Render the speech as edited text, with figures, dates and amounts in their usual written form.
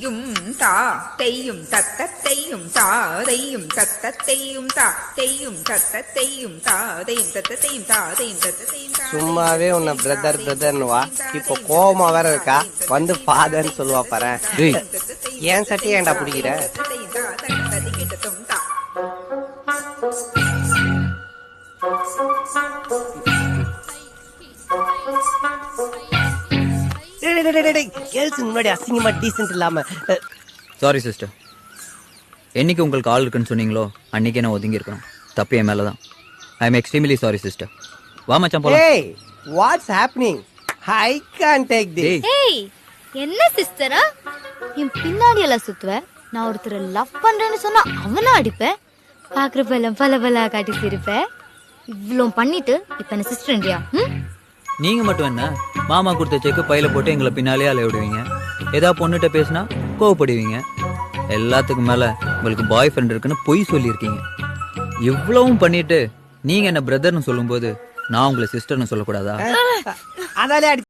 தெய்யும் தா தெய்யும் தத்த தெய்யும் தா தெய்யும் தத்த தெய்யும் தா தெய்யும் தத்த தெய்யும் தா தெய்யும் தத்த தெய்யும் தா தெய்யும் தத்த தெய்யும் தா. சும்மாவே உன்னை பிரதர் பிரதர்னு வா, இப்போ கோவமா வேற இருக்கா, வந்து ஃபாதர்னு சொல்லுவா பாரு. ஏன் சட்டையை ஏன்டா பிடிக்கிற? முன்னாடி அசிங்கமா டீசென்ட் இல்லாம. சாரி சிஸ்டர், என்னைக்கு உங்களுக்கு ஆள் இருக்குன்னு சொன்னீங்களோ அன்னைக்கே நான் ஒதுங்கி இருக்கணும். தப்பு என் மேலதான். I am extremely sorry sister. வா மச்சான் போலாம். Hey, what's happening? I can't take this. ஏய் என்ன சிஸ்டரா என் பின்னாடி எல்லாம் சுத்துவ? நான் ஒருத்தரை லவ் பண்றேன்னு சொன்னா அவனா அடிப்பேன், பாக்குறப்ப எல்லாம் பல பல காட்டி சிரிப்பேன். இவ்வளோ பண்ணிட்டு இப்ப என்ன சிஸ்டர்ன்றியா? நீங்க மட்டும் என்ன, மாமா கொடுத்த செக்கு பையில போட்டு எங்களை பின்னாலே அலைய விடுவீங்க. ஏதா பொண்ணுகிட்ட பேசினா கோவப்படுவீங்க. எல்லாத்துக்கும் மேல உங்களுக்கு பாய் ஃப்ரெண்ட் இருக்குன்னு பொய் சொல்லியிருக்கீங்க. இவ்வளவும் பண்ணிட்டு நீங்க என்ன பிரதர்னு சொல்லும்போது நான் உங்களை சிஸ்டர்னு சொல்லக்கூடாதா? அதாலே